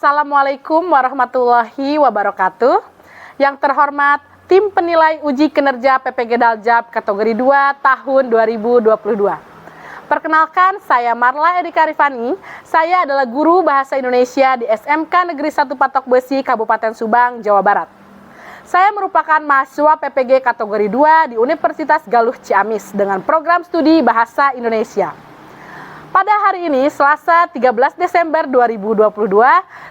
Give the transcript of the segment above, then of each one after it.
Assalamualaikum warahmatullahi wabarakatuh. Yang terhormat tim penilai uji kinerja PPG Daljab kategori 2 tahun 2022. Perkenalkan, saya Marla Erika Rifani. Saya adalah guru Bahasa Indonesia di SMK Negeri 1 Patok Besi, Kabupaten Subang, Jawa Barat. Saya merupakan mahasiswa PPG kategori 2 di Universitas Galuh Ciamis dengan program studi Bahasa Indonesia. Pada hari ini, Selasa 13 Desember 2022,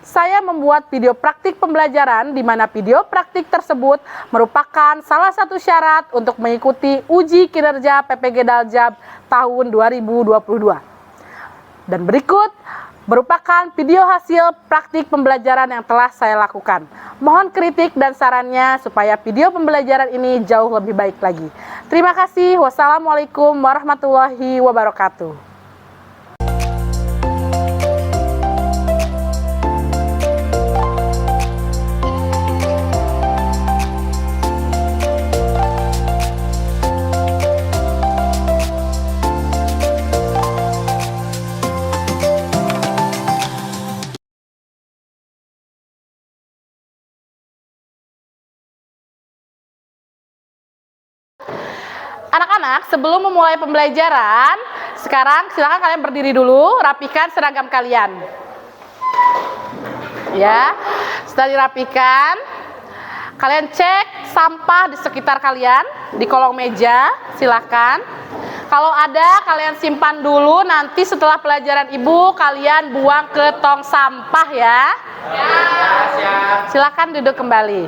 saya membuat video praktik pembelajaran di mana video praktik tersebut merupakan salah satu syarat untuk mengikuti uji kinerja PPG Daljab tahun 2022. Dan berikut merupakan video hasil praktik pembelajaran yang telah saya lakukan. Mohon kritik dan sarannya supaya video pembelajaran ini jauh lebih baik lagi. Terima kasih. Wassalamualaikum warahmatullahi wabarakatuh. Anak-anak, sebelum memulai pembelajaran, sekarang silakan kalian berdiri dulu, rapikan seragam kalian. Ya, setelah dirapikan, kalian cek sampah di sekitar kalian, di kolong meja, silakan. Kalau ada, kalian simpan dulu, nanti setelah pelajaran ibu, kalian buang ke tong sampah ya. Silakan duduk kembali.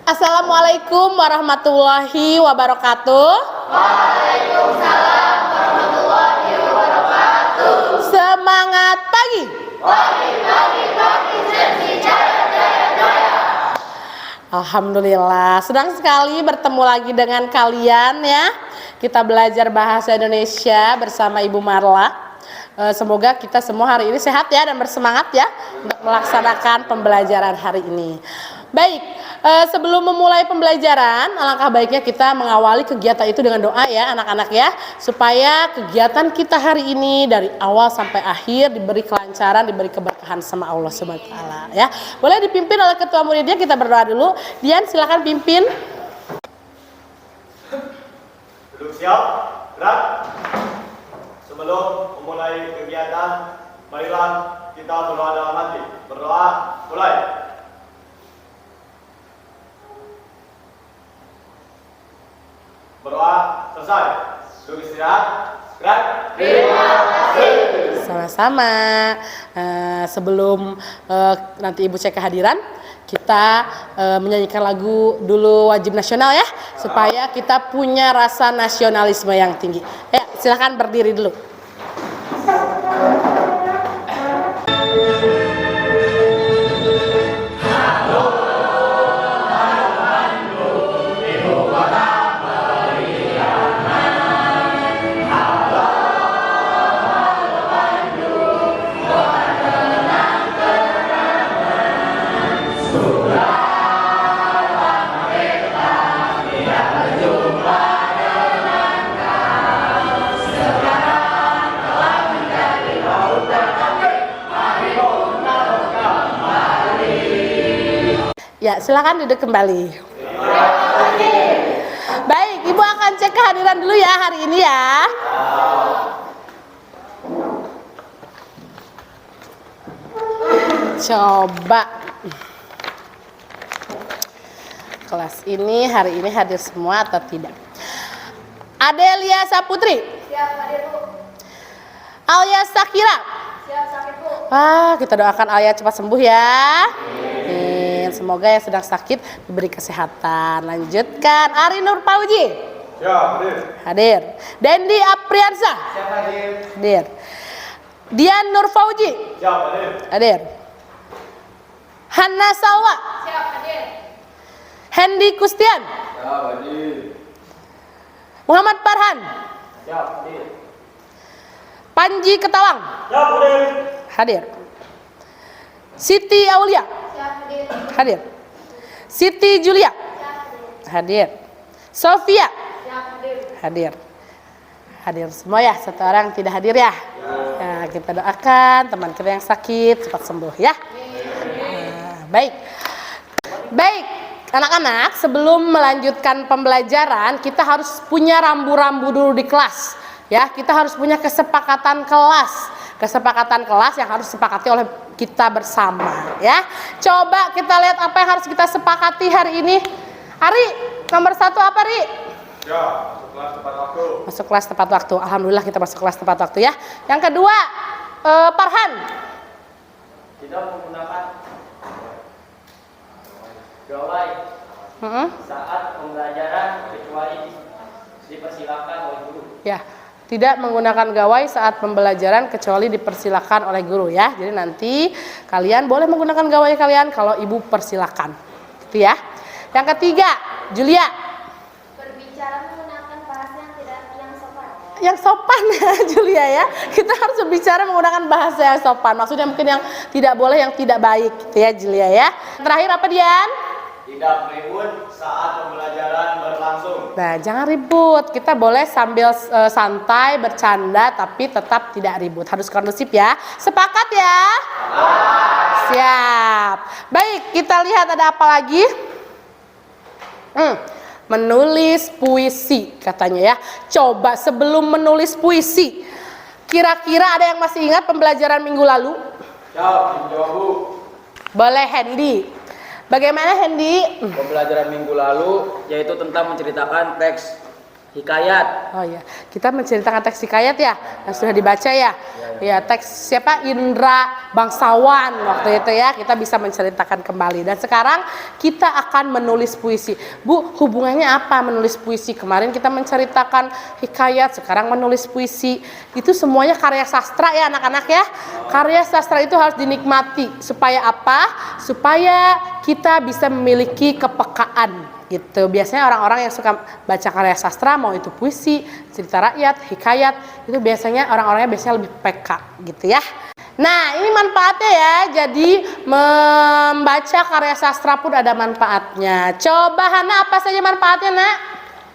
Assalamualaikum warahmatullahi wabarakatuh. Waalaikumsalam warahmatullahi wabarakatuh. Semangat pagi. Pagi, sensi jaya. Alhamdulillah, senang sekali bertemu lagi dengan kalian ya. Kita belajar bahasa Indonesia bersama Ibu Marla. Semoga kita semua hari ini sehat ya dan bersemangat ya untuk melaksanakan pembelajaran hari ini. Baik, sebelum memulai pembelajaran, alangkah baiknya kita mengawali kegiatan itu dengan doa ya anak-anak ya, supaya kegiatan kita hari ini dari awal sampai akhir diberi kelancaran, diberi keberkahan sama Allah Subhanahu wa taala ya. Boleh dipimpin oleh ketua muridnya, kita berdoa dulu. Dian, silakan pimpin. Duduk siap, gerak. Sebelum memulai kegiatan, marilah kita berdoa dalam hati. Berdoa, mulai. Berdoa selesai. Duduk istirahat. Gerak. Terima kasih. Sama-sama. Sebelum nanti ibu cek kehadiran, kita menyanyikan lagu dulu wajib nasional ya, supaya kita punya rasa nasionalisme yang tinggi. Ya, silakan berdiri dulu. Ya, silakan duduk kembali. Baik, ibu akan cek kehadiran dulu ya hari ini ya. Coba kelas ini hari ini hadir semua atau tidak? Adelia Saputri. Siap, hadir Bu. Alia Sakira. Siap, sakit Bu. Wah, kita doakan Alia cepat sembuh ya. Semoga yang sedang sakit diberi kesehatan. Lanjutkan, Ari Nur Pauji. Siap, hadir. Hadir. Dendi Apriansa. Siap, hadir. Hadir. Dian Nur Fauji. Siap, hadir. Hadir. Hanna Salwa. Siap, hadir. Hendy Kustian. Siap, hadir. Muhammad Farhan. Siap, hadir. Panji Ketawang. Siap, hadir. Hadir. Siti Aulia. Siap, hadir. Hadir. Siti Julia. Siap, hadir. Hadir. Sofia. Siap, hadir. Hadir. Hadir semua ya, satu orang tidak hadir ya. Nah, kita doakan teman kita yang sakit cepat sembuh ya. Nah, baik. Baik, anak-anak, sebelum melanjutkan pembelajaran, kita harus punya rambu-rambu dulu di kelas. Ya, kita harus punya kesepakatan kelas. Kesepakatan kelas yang harus disepakati oleh kita bersama, ya. Coba kita lihat apa yang harus kita sepakati hari ini. Ari, nomor 1 apa, Ri? Ya, masuk kelas tepat waktu. Masuk kelas tepat waktu. Alhamdulillah kita masuk kelas tepat waktu ya. Yang kedua, Farhan. Tidak menggunakan gawai saat pembelajaran kecuali dipersilakan oleh guru. Ya, tidak menggunakan gawai saat pembelajaran kecuali dipersilakan oleh guru ya. Jadi nanti kalian boleh menggunakan gawai kalian kalau ibu persilakan. Gitu ya. Yang ketiga, Julia. Berbicara menggunakan bahasa yang sopan. Yang sopan ya Julia ya. Kita harus berbicara menggunakan bahasa yang sopan. Maksudnya mungkin yang tidak boleh, yang tidak baik gitu ya Julia ya. Terakhir apa Dian? Tidak ribut saat pembelajaran berlangsung. Nah, jangan ribut. Kita boleh sambil santai, bercanda, tapi tetap tidak ribut. Harus kondusif ya. Sepakat ya? Siap. Baik, kita lihat ada apa lagi? Menulis puisi katanya ya. Coba sebelum menulis puisi, kira-kira ada yang masih ingat pembelajaran minggu lalu? Jawab, Bu. Boleh Hendy. Bagaimana Hendy? Pembelajaran minggu lalu yaitu tentang menceritakan teks hikayat. Oh iya, kita menceritakan teks hikayat ya, yang sudah dibaca ya. Ya, teks siapa? Indra Bangsawan waktu itu ya. Kita bisa menceritakan kembali. Dan sekarang kita akan menulis puisi. Bu, hubungannya apa menulis puisi? Kemarin kita menceritakan hikayat, sekarang menulis puisi. Itu semuanya karya sastra ya anak-anak ya. Karya sastra itu harus dinikmati. Supaya apa? Supaya kita bisa memiliki kepekaan. Gitu. Biasanya orang-orang yang suka baca karya sastra, mau itu puisi, cerita rakyat, hikayat, itu biasanya orang-orangnya biasanya lebih peka gitu ya. Nah, ini manfaatnya ya. Jadi membaca karya sastra pun ada manfaatnya. Coba Hana, apa saja manfaatnya, Nak?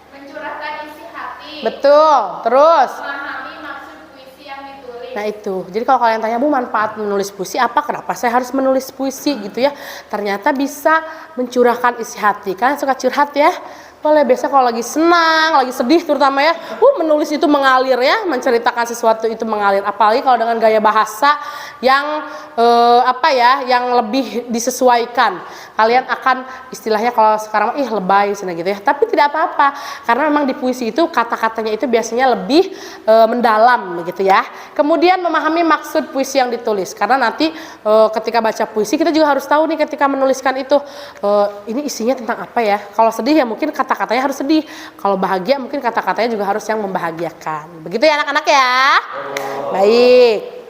Mencurahkan isi hati. Betul. Terus? Memahami maksud puisi yang ditulis. Nah itu, jadi kalau kalian tanya Bu manfaat menulis puisi apa, kenapa saya harus menulis puisi gitu ya, ternyata bisa mencurahkan isi hati. Kalian suka curhat ya? Boleh, biasa kalau lagi senang, lagi sedih terutama ya, menulis itu mengalir ya, menceritakan sesuatu itu mengalir. Apalagi kalau dengan gaya bahasa yang yang lebih disesuaikan. Kalian akan istilahnya kalau sekarang lebay gitu ya. Tapi tidak apa-apa, karena memang di puisi itu kata-katanya itu biasanya lebih mendalam begitu ya. Kemudian memahami maksud puisi yang ditulis, karena nanti ketika baca puisi kita juga harus tahu nih ketika menuliskan itu ini isinya tentang apa ya. Kalau sedih ya mungkin kata-katanya harus sedih. Kalau bahagia mungkin kata-katanya juga harus yang membahagiakan. Begitu ya anak-anak ya. Baik.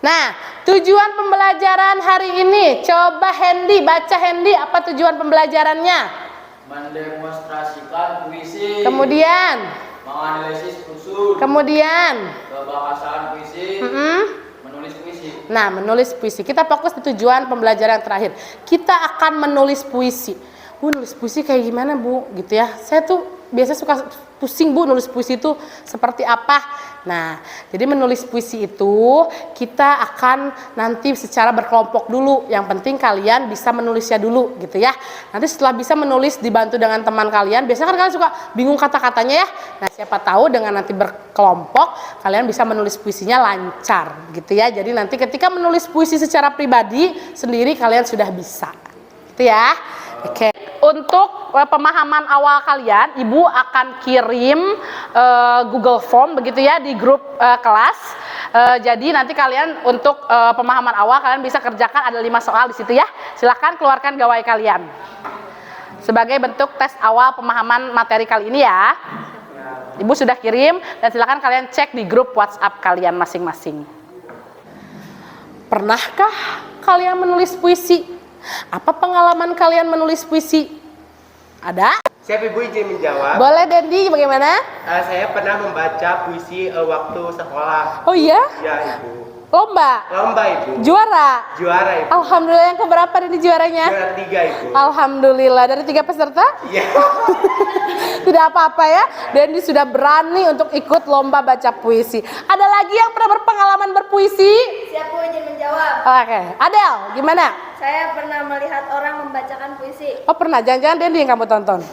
Nah, tujuan pembelajaran hari ini, coba Hendy, baca Hendy, apa tujuan pembelajarannya? Mendemonstrasikan puisi. Kemudian? Menganalisis usul. Kemudian? Kebahasaan puisi. Menulis puisi. Nah, menulis puisi. Kita fokus di tujuan pembelajaran yang terakhir. Kita akan menulis puisi. Bu, nulis puisi kayak gimana Bu? Gitu ya. Saya tuh biasa suka pusing Bu, nulis puisi itu seperti apa. Nah, jadi menulis puisi itu kita akan nanti secara berkelompok dulu. Yang penting kalian bisa menulisnya dulu gitu ya. Nanti setelah bisa menulis dibantu dengan teman kalian. Biasanya kan kalian suka bingung kata-katanya ya. Nah, siapa tahu dengan nanti berkelompok kalian bisa menulis puisinya lancar gitu ya. Jadi nanti ketika menulis puisi secara pribadi sendiri kalian sudah bisa. Gitu ya. Oke. Untuk pemahaman awal kalian, Ibu akan kirim Google Form begitu ya di grup kelas. Jadi nanti kalian untuk pemahaman awal kalian bisa kerjakan, ada 5 soal di situ ya. Silahkan keluarkan gawai kalian sebagai bentuk tes awal pemahaman materi kali ini ya. Ibu sudah kirim dan silahkan kalian cek di grup WhatsApp kalian masing-masing. Pernahkah kalian menulis puisi? Apa pengalaman kalian menulis puisi? Ada? Siap Ibu izin menjawab. Boleh Dendi, bagaimana? Saya pernah membaca puisi waktu sekolah. Oh iya? Ya Ibu. Lomba. Lomba Ibu. Juara. Juara Ibu. Alhamdulillah, yang keberapa ini juaranya? Juara 3 Ibu. Alhamdulillah, dari 3 peserta? Iya. Tidak apa-apa ya. Dendi sudah berani untuk ikut lomba baca puisi. Ada lagi yang pernah berpengalaman berpuisi? Siapa izin menjawab? Oke, Adel, gimana? Saya pernah melihat orang membacakan puisi. Oh pernah, jangan-jangan Dendi yang kamu tonton?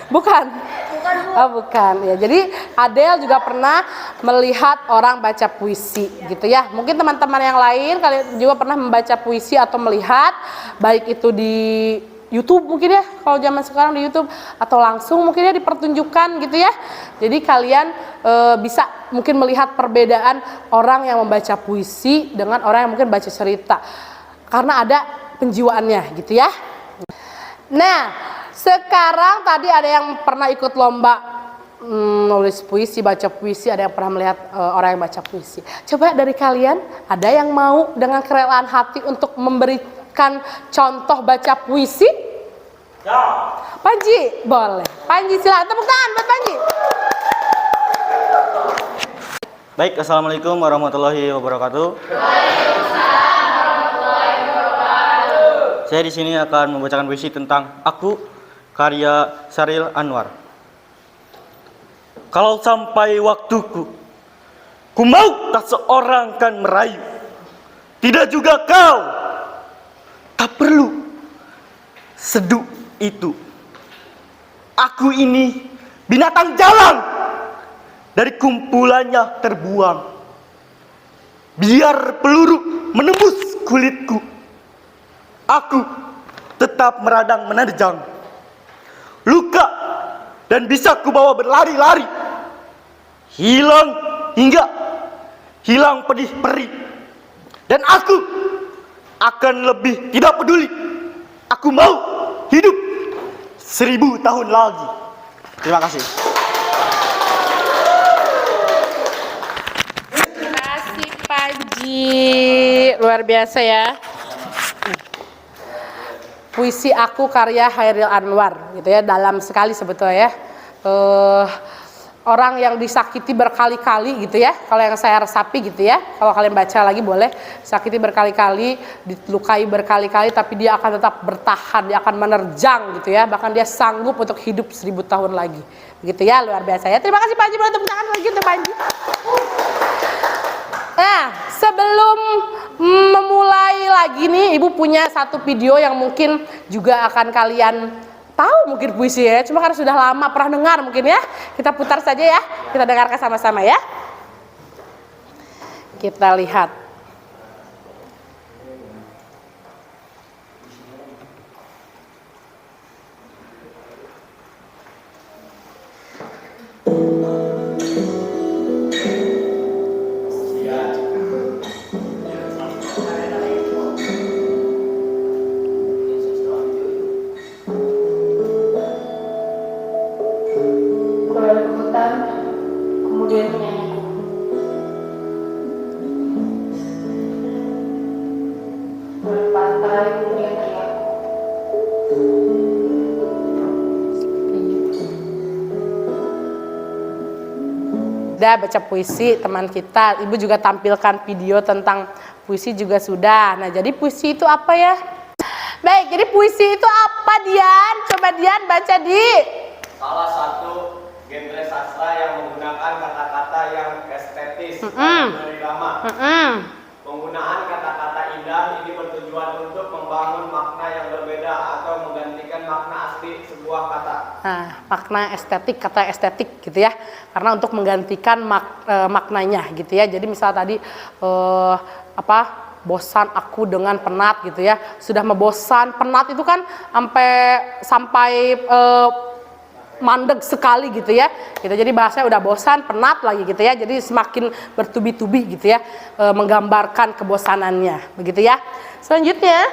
Bukan? Bukan, Bu. Oh bukan ya. Jadi Adel juga pernah melihat orang baca puisi gitu ya. Mungkin teman-teman yang lain kalian juga pernah membaca puisi atau melihat, baik itu di YouTube mungkin ya, kalau zaman sekarang di YouTube, atau langsung mungkin ya dipertunjukkan gitu ya. Jadi kalian bisa mungkin melihat perbedaan orang yang membaca puisi dengan orang yang mungkin baca cerita, karena ada penjiwaannya gitu ya. Nah, sekarang tadi ada yang pernah ikut lomba nulis puisi, baca puisi, ada yang pernah melihat orang yang baca puisi. Coba dari kalian, ada yang mau dengan kerelaan hati untuk memberikan contoh baca puisi? Ya. Panji, boleh. Panji silakan, tepuk tangan buat Panji. Baik, assalamualaikum warahmatullahi wabarakatuh. Saya di sini akan membacakan puisi tentang Aku, karya Syaril Anwar. Kalau sampai waktuku, ku mau tak seorang kan merayu, tidak juga kau, tak perlu seduh itu. Aku ini binatang jalan, dari kumpulannya terbuang. Biar peluru menembus kulitku, aku tetap meradang menerjang. Luka dan bisa kubawa berlari-lari, hilang hingga hilang pedih perih. Dan aku akan lebih tidak peduli. Aku mau hidup 1000 tahun lagi. Terima kasih. Terima kasih Panji, luar biasa ya. Puisi Aku karya Chairil Anwar gitu ya, dalam sekali sebetulnya ya. Orang yang disakiti berkali-kali gitu ya, kalau yang saya resapi gitu ya, kalau kalian baca lagi boleh, sakiti berkali-kali, dilukai berkali-kali, tapi dia akan tetap bertahan, dia akan menerjang gitu ya, bahkan dia sanggup untuk hidup 1000 tahun lagi begitu ya, luar biasa ya. Terima kasih Panji, boleh tepuk tangan lagi untuk Panji. Nah, sebelum memulai lagi nih, Ibu punya satu video yang mungkin juga akan kalian tahu mungkin puisi ya, cuma karena sudah lama pernah dengar mungkin ya. Kita putar saja ya, kita dengarkan sama-sama ya. Kita lihat. Kemudian penyanyiku. Berpantai kemudian teriak. Udah baca puisi teman kita, Ibu juga tampilkan video tentang puisi juga sudah. Nah, jadi puisi itu apa ya? Baik, jadi puisi itu apa Dian? Coba Dian baca di. Salah satu genre sastra yang menggunakan kata-kata yang estetis dari lama. Penggunaan kata-kata indah ini bertujuan untuk membangun makna yang berbeda atau menggantikan makna asli sebuah kata. Nah, makna estetik, kata estetik gitu ya, karena untuk menggantikan maknanya gitu ya. Jadi misal tadi bosan aku dengan penat gitu ya, sudah mebosan, penat itu kan sampai mandeg sekali gitu ya. Gitu, jadi bahasanya udah bosan, penat lagi gitu ya. Jadi semakin bertubi-tubi gitu ya, menggambarkan kebosanannya begitu ya. Selanjutnya,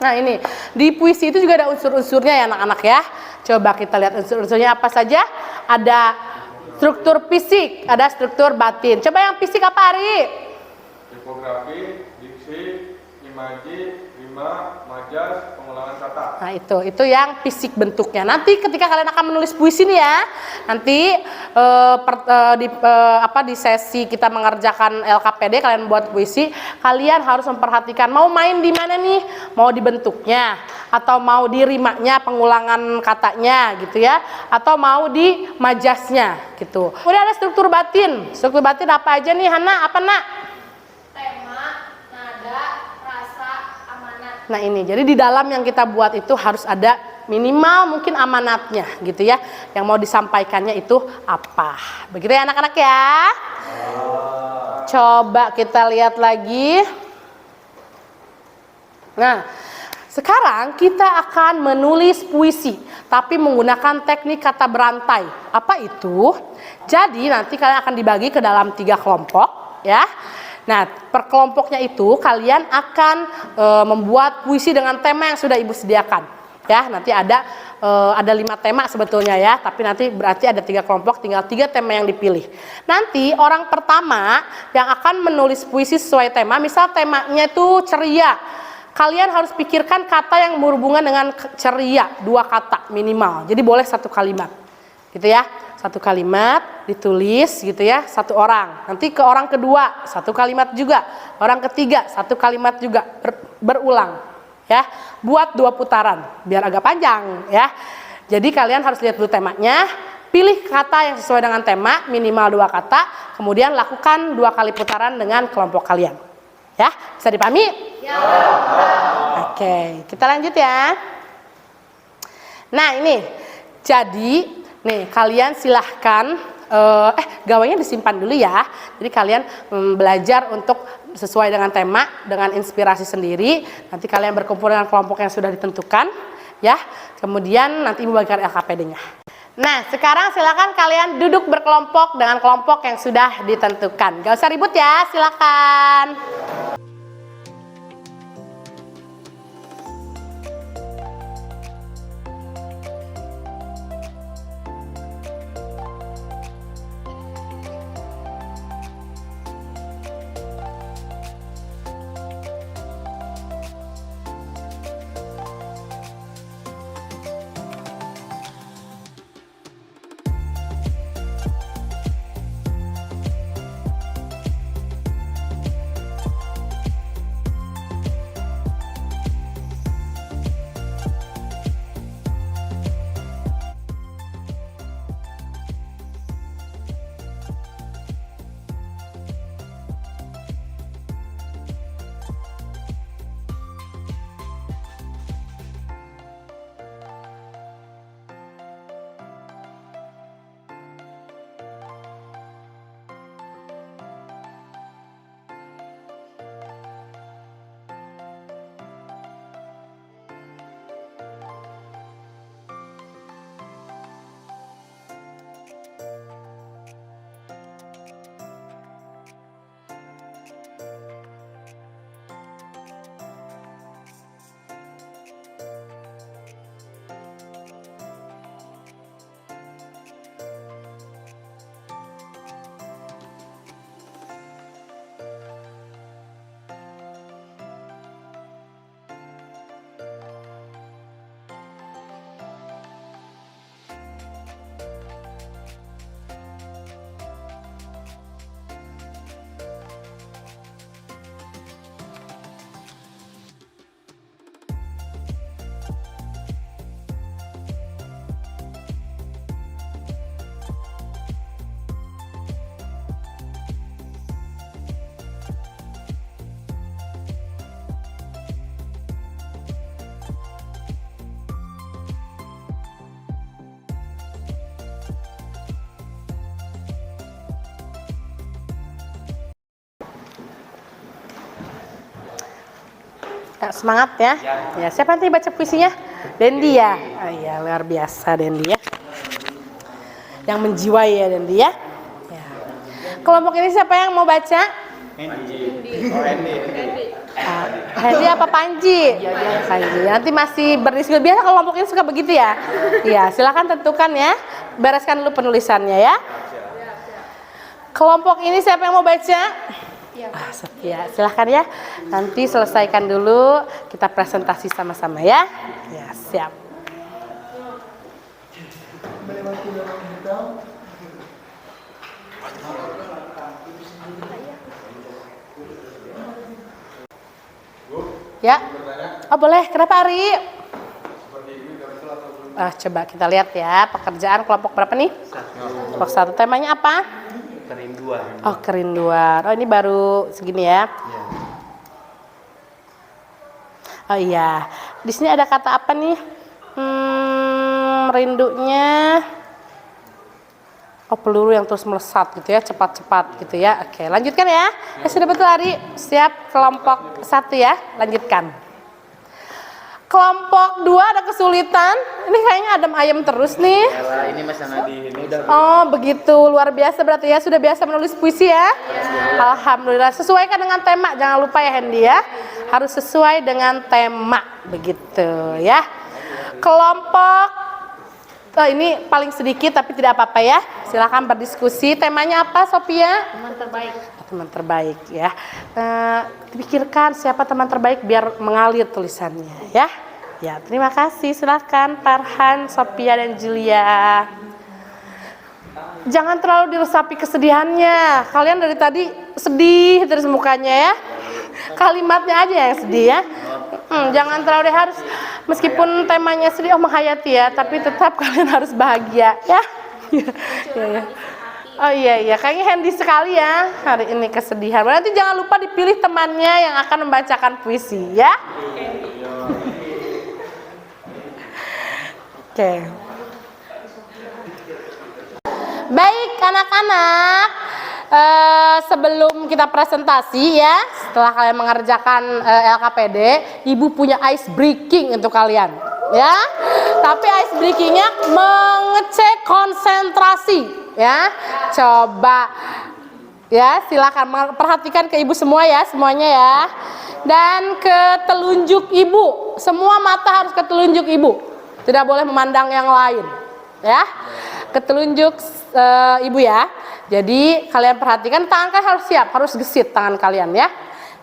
nah ini di puisi itu juga ada unsur-unsurnya ya anak-anak ya. Coba kita lihat unsur-unsurnya apa saja. Ada struktur fisik, ada struktur batin. Coba yang fisik apa Ari? Tipografi, diksi, imaji, rima, 5. Majas, pengulangan kata. Nah itu yang fisik bentuknya. Nanti ketika kalian akan menulis puisi nih ya, nanti di sesi kita mengerjakan LKPD, kalian buat puisi, kalian harus memperhatikan mau main di mana nih, mau di bentuknya, atau mau di rimanya, pengulangan katanya gitu ya, atau mau di majasnya gitu. Kemudian ada struktur batin. Struktur batin apa aja nih Hana? Apa nak? Tema, nada, rasa, amanat. Nah ini, jadi di dalam yang kita buat itu harus ada minimal mungkin amanatnya gitu ya. Yang mau disampaikannya itu apa. Begitu ya anak-anak ya. Coba kita lihat lagi. Nah, sekarang kita akan menulis puisi, tapi menggunakan teknik kata berantai. Apa itu? Jadi nanti kalian akan dibagi ke dalam 3 kelompok ya. Nah, per kelompoknya itu kalian akan membuat puisi dengan tema yang sudah ibu sediakan. Ya, nanti ada 5 tema sebetulnya ya, tapi nanti berarti ada 3 kelompok, tinggal 3 tema yang dipilih. Nanti orang pertama yang akan menulis puisi sesuai tema, misal temanya itu ceria. Kalian harus pikirkan kata yang berhubungan dengan ceria, 2 kata minimal. Jadi boleh 1 kalimat. Gitu ya. 1 kalimat ditulis gitu ya, 1 orang. Nanti ke orang kedua 1 kalimat juga. Orang ketiga 1 kalimat juga berulang ya. Buat 2 putaran biar agak panjang ya. Jadi kalian harus lihat dulu temanya, pilih kata yang sesuai dengan tema minimal 2 kata, kemudian lakukan 2 kali putaran dengan kelompok kalian. Ya, bisa dipahami? Ya. Oke, kita lanjut ya. Nah ini, jadi nih kalian silahkan, gawainya disimpan dulu ya. Jadi kalian belajar untuk sesuai dengan tema, dengan inspirasi sendiri. Nanti kalian berkumpul dengan kelompok yang sudah ditentukan, ya. Kemudian nanti ibu bagikan LKPD-nya. Nah, sekarang silakan kalian duduk berkelompok dengan kelompok yang sudah ditentukan. Gak usah ribut ya, silakan. Ya, semangat ya. Ya, siapa nanti baca puisinya? Dendi ya. Oh, iya, luar biasa Dendi ya. Yang menjiwai ya Dendi ya. Ya. Kelompok ini siapa yang mau baca? Hendi apa Panji? Panji. Nanti masih berdiskusi. Biasa kelompok ini suka begitu ya. Iya, silakan tentukan ya. Bereskan dulu penulisannya ya. Kelompok ini siapa yang mau baca? Iya. Setia, silahkan ya. Nanti selesaikan dulu, kita presentasi sama-sama ya. Ya, siap. Ya. Oh boleh, kenapa Ari? Coba kita lihat ya, pekerjaan kelompok berapa nih? Kelompok 1. Temanya apa? Kerinduan. Oh, kerinduan. Oh, ini baru segini ya. Oh iya, di sini ada kata apa nih? Rindunya. Oh, peluru yang terus melesat gitu ya, cepat-cepat gitu ya. Oke, lanjutkan ya. Sudah betul Ari. Siap, kelompok 1 ya. Lanjutkan. Kelompok 2 ada kesulitan. Ini kayaknya adem ayem terus nih. Ini Mas Anadi ini udah. Oh, begitu. Luar biasa berarti ya. Sudah biasa menulis puisi ya? Alhamdulillah. Sesuaikan dengan tema. Jangan lupa ya Hendy ya. Harus sesuai dengan tema. Begitu ya. Kelompok ini paling sedikit tapi tidak apa-apa ya. Silakan berdiskusi. Temanya apa, Sophia? Teman terbaik. Teman terbaik ya. Pikirkan siapa teman terbaik biar mengalir tulisannya ya. Ya, terima kasih. Silakan Farhan, Sophia dan Julia. Jangan terlalu diresapi kesedihannya. Kalian dari tadi sedih terus mukanya ya. Kalimatnya aja yang sedih ya. Jangan terlalu harus meskipun temanya sedih menghayati ya, tapi tetap kalian harus bahagia ya. Ya. Oh iya, kayaknya handy sekali ya hari ini kesedihan. Nanti jangan lupa dipilih temannya yang akan membacakan puisi ya. Oke. Baik anak-anak, sebelum kita presentasi ya, setelah kalian mengerjakan LKPD, Ibu punya ice breaking untuk kalian ya. Tapi ice breakingnya mengecek konsentrasi ya. Coba ya, silakan perhatikan ke Ibu semua ya, semuanya ya. Dan ke telunjuk Ibu, semua mata harus ke telunjuk Ibu, tidak boleh memandang yang lain ya. Ke telunjuk Ibu ya. Jadi kalian perhatikan, tangan kalian harus siap, harus gesit tangan kalian ya.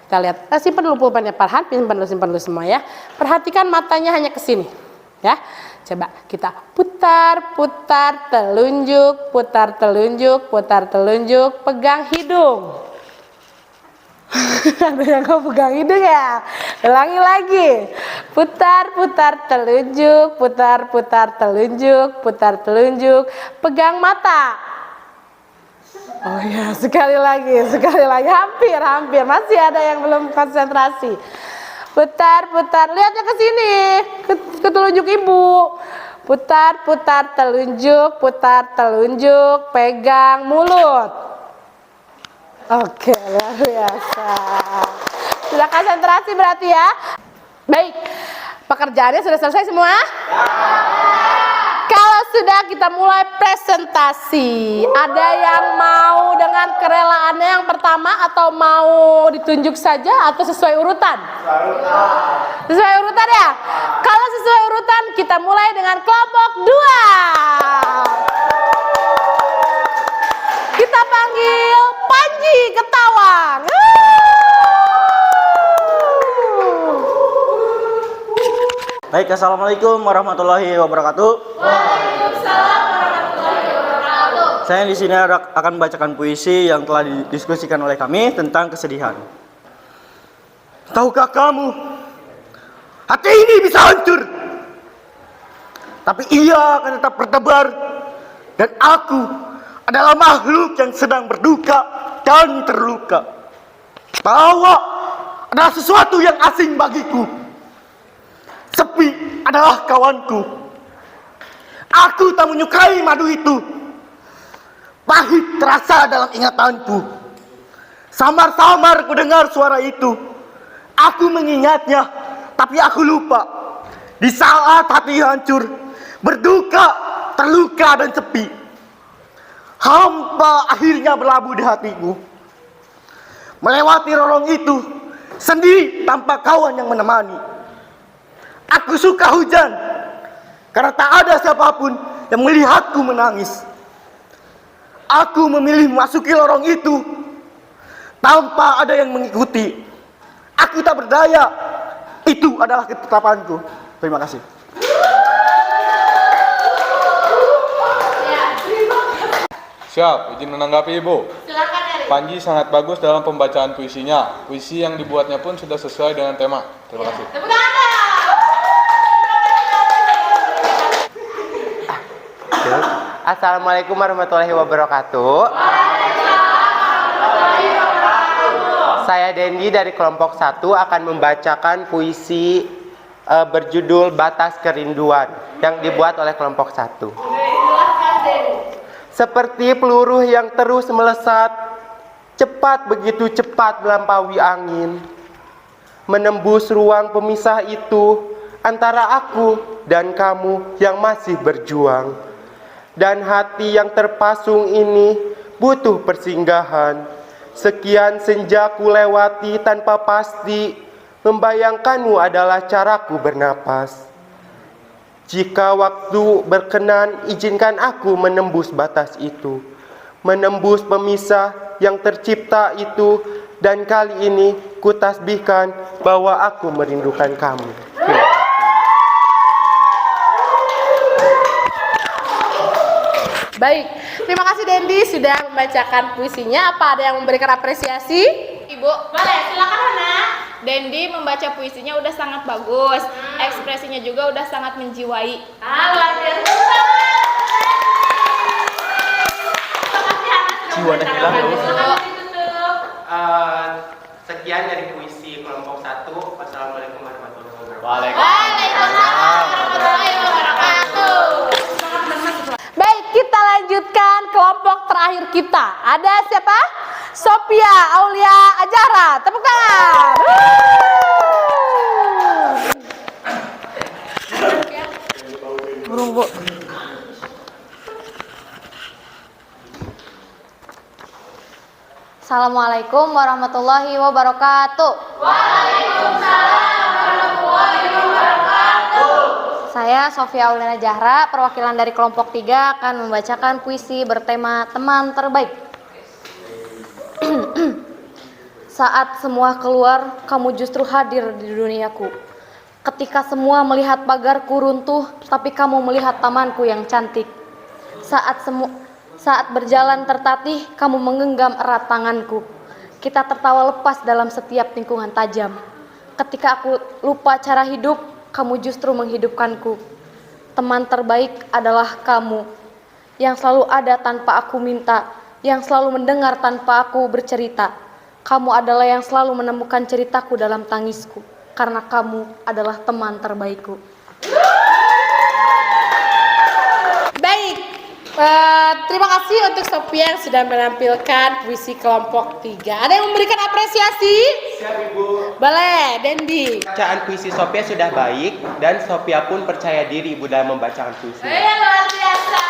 Kita lihat, simpan dulu pulpennya Farhan, simpan dulu semua ya. Perhatikan matanya hanya ke sini ya. Coba kita putar telunjuk, putar telunjuk, pegang hidung. Ada yang kau pegang hidung ya? Ulangi lagi. Putar telunjuk, putar telunjuk, pegang mata. Oh ya, sekali lagi, hampir, masih ada yang belum konsentrasi. Putar, lihatnya ke sini, ke telunjuk Ibu. Putar telunjuk, pegang mulut. Oke, luar biasa. Sudah konsentrasi berarti ya. Baik, pekerjaannya sudah selesai semua? Kalau sudah, kita mulai presentasi. Ada yang mau dengan kerelaannya yang pertama atau mau ditunjuk saja atau sesuai urutan? Sesuai urutan ya? Kalau sesuai urutan, kita mulai dengan kelompok 2. Kita panggil Panji Ketawang. Baik, assalamualaikum warahmatullahi wabarakatuh. Waalaikumsalam warahmatullahi wabarakatuh. Saya di sini akan membacakan puisi yang telah didiskusikan oleh kami tentang kesedihan. Tahukah kamu, hati ini bisa hancur, tapi ia akan tetap bertebar. Dan aku adalah makhluk yang sedang berduka dan terluka. Tawa adalah sesuatu yang asing bagiku. Sepi adalah kawanku. Aku tak menyukai madu itu. Pahit terasa dalam ingatanku. Samar-samar ku dengar suara itu. Aku mengingatnya, tapi aku lupa. Di saat hati hancur, berduka, terluka dan sepi, hampa akhirnya berlabuh di hatiku. Melewati lorong itu, sendiri tanpa kawan yang menemani. Aku suka hujan, karena tak ada siapapun yang melihatku menangis. Aku memilih memasuki lorong itu, tanpa ada yang mengikuti. Aku tak berdaya. Itu adalah ketetapanku. Terima kasih. Siap, izin menanggapi Ibu. Silakan Erik. Panji sangat bagus dalam pembacaan puisinya. Puisi yang dibuatnya pun sudah sesuai dengan tema. Terima kasih. Tepuk tangan. Assalamualaikum warahmatullahi wabarakatuh. Saya Dendi dari kelompok 1 akan membacakan puisi berjudul Batas Kerinduan yang dibuat oleh kelompok 1. Silakan Dendi. Seperti peluru yang terus melesat, cepat begitu cepat melampaui angin, menembus ruang pemisah itu antara aku dan kamu yang masih berjuang. Dan hati yang terpasung ini butuh persinggahan. Sekian senja ku lewati tanpa pasti, membayangkanmu adalah caraku bernapas. Jika waktu berkenan, izinkan aku menembus batas itu, menembus pemisah yang tercipta itu, dan kali ini ku tasbihkan bahwa aku merindukan kamu. Baik, terima kasih Dendi sudah membacakan puisinya. Apa ada yang memberikan apresiasi? Ibu, boleh, silakan Hana. Dendi membaca puisinya udah sangat bagus, ekspresinya juga udah sangat menjiwai. Luar biasa. Terima kasih Hana sudah membacakan. Silakan ditutup. Sekian dari puisi kelompok 1. Wassalamualaikum warahmatullahi wabarakatuh. Waalaikumsalam warahmatullahi wabarakatuh. Baik, kita lanjutkan kelompok terakhir kita. Ada siapa? Sophia Aulia Ajara. Tepuk tangan. Burung, Bu. Assalamualaikum warahmatullahi wabarakatuh. Waalaikumsalam warahmatullahi wabarakatuh. Saya Sofia Aulina Jahra, perwakilan dari kelompok 3 akan membacakan puisi bertema Teman Terbaik. Saat semua keluar, kamu justru hadir di duniaku. Ketika semua melihat pagarku runtuh, tapi kamu melihat tamanku yang cantik. Saat berjalan tertatih, kamu menggenggam erat tanganku. Kita tertawa lepas dalam setiap tikungan tajam. Ketika aku lupa cara hidup, kamu justru menghidupkanku. Teman terbaik adalah kamu, yang selalu ada tanpa aku minta, yang selalu mendengar tanpa aku bercerita. Kamu adalah yang selalu menemukan ceritaku dalam tangisku, karena kamu adalah teman terbaikku. Baik, terima kasih untuk Sophia yang sudah menampilkan puisi kelompok 3. Ada yang memberikan apresiasi? Siap Ibu. Boleh, Dendi. Bacaan puisi Sophia sudah baik dan Sophia pun percaya diri Ibu dalam membacakan puisi. Luar biasa.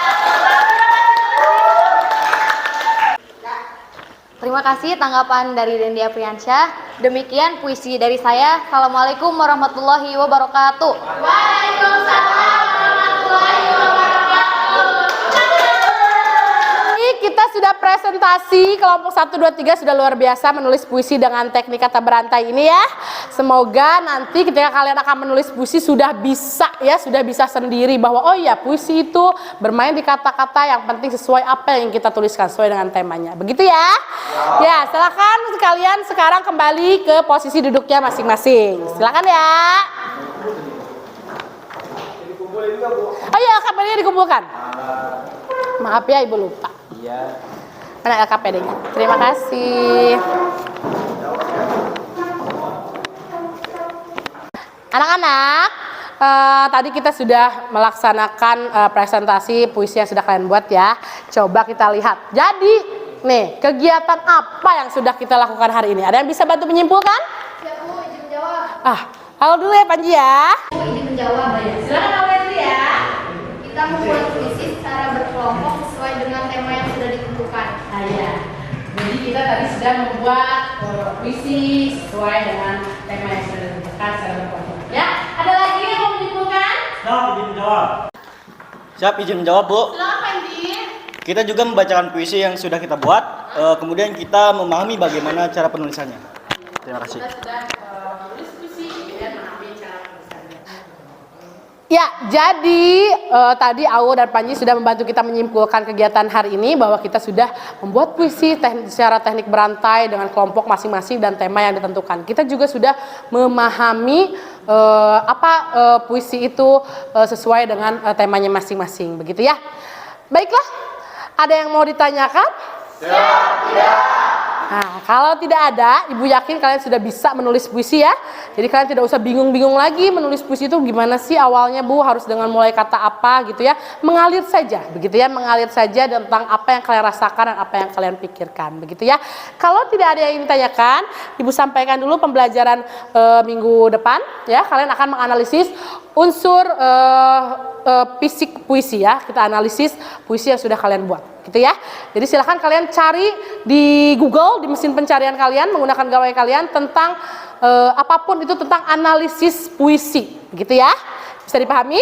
Terima kasih tanggapan dari Dendi Apriansyah. Demikian puisi dari saya. Assalamualaikum warahmatullahi wabarakatuh. Waalaikumsalam warahmatullahi wabarakatuh. Kita sudah presentasi, kelompok 1, 2, 3 sudah luar biasa menulis puisi dengan teknik kata berantai ini ya. Semoga nanti ketika kalian akan menulis puisi sudah bisa sendiri bahwa oh ya puisi itu bermain di kata-kata yang penting sesuai apa yang kita tuliskan, sesuai dengan temanya. Begitu ya? Ya, silakan kalian sekarang kembali ke posisi duduknya masing-masing. Silakan ya. Oh iya, LKPD-nya dikumpulkan. Maaf ya, Ibu lupa. Iya. Mana LKPD-nya? Terima kasih. Anak-anak, tadi kita sudah melaksanakan presentasi puisi yang sudah kalian buat ya. Coba kita lihat. Jadi, nih, kegiatan apa yang sudah kita lakukan hari ini? Ada yang bisa bantu menyimpulkan? Ya Bu, izin menjawab. Halo dulu ya Panji ya. Bu, izin menjawab ya. Silakan awal dulu ya. Kita membuat puisi secara berkelompok sesuai dengan tema yang sudah ditentukan. Iya. Jadi kita tadi sudah membuat puisi sesuai dengan tema yang sudah ditentukan secara berkelompok. Ya, ada lagi yang mau menyimpulkan? Siap izin menjawab Bu. Silakan Panji. Kita juga membacakan puisi yang sudah kita buat. kemudian kita memahami bagaimana cara penulisannya. Terima kasih. Ya, jadi tadi Awo dan Panji sudah membantu kita menyimpulkan kegiatan hari ini bahwa kita sudah membuat puisi secara teknik berantai dengan kelompok masing-masing dan tema yang ditentukan. Kita juga sudah memahami puisi itu sesuai dengan temanya masing-masing, begitu ya. Baiklah, ada yang mau ditanyakan? Tidak. Nah, kalau tidak ada, Ibu yakin kalian sudah bisa menulis puisi ya. Jadi kalian tidak usah bingung-bingung lagi menulis puisi itu gimana sih awalnya Bu, harus dengan mulai kata apa gitu ya. Mengalir saja, begitu ya, mengalir saja tentang apa yang kalian rasakan dan apa yang kalian pikirkan, begitu ya. Kalau tidak ada yang ingin ditanyakan, Ibu sampaikan dulu pembelajaran minggu depan ya. Kalian akan menganalisis unsur fisik puisi ya. Kita analisis puisi yang sudah kalian buat, gitu ya. Jadi silahkan kalian cari di Google, di mesin pencarian kalian, menggunakan gawai kalian tentang apapun itu tentang analisis puisi, gitu ya. Bisa dipahami?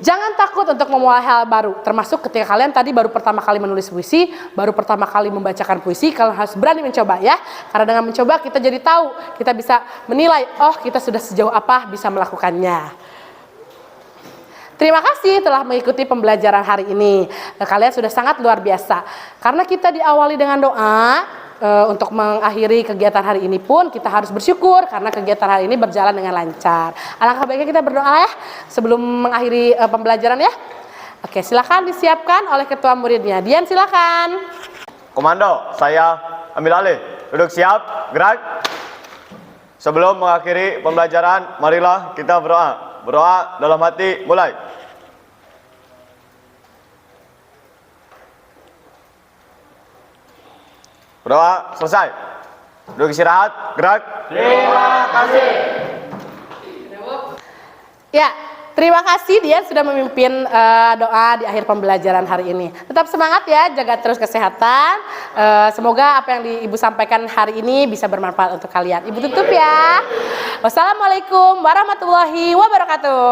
Jangan takut untuk memulai hal baru, termasuk ketika kalian tadi baru pertama kali menulis puisi, baru pertama kali membacakan puisi, kalian harus berani mencoba ya. Karena dengan mencoba kita jadi tahu, kita bisa menilai, oh kita sudah sejauh apa bisa melakukannya. Terima kasih telah mengikuti pembelajaran hari ini. Kalian sudah sangat luar biasa. Karena kita diawali dengan doa, untuk mengakhiri kegiatan hari ini pun kita harus bersyukur karena kegiatan hari ini berjalan dengan lancar. Alangkah baiknya kita berdoa ya sebelum mengakhiri pembelajaran ya. Oke, silakan disiapkan oleh ketua muridnya. Dian silakan. Komando, saya ambil alih. Duduk siap, gerak. Sebelum mengakhiri pembelajaran, marilah kita berdoa. Berdoa dalam hati, mulai. Berdoa selesai. Duduk istirahat, gerak. Terima kasih. Ya, terima kasih dia sudah memimpin doa di akhir pembelajaran hari ini. Tetap semangat ya, jaga terus kesehatan. Semoga apa yang Ibu sampaikan hari ini bisa bermanfaat untuk kalian. Ibu tutup ya. Wassalamualaikum warahmatullahi wabarakatuh.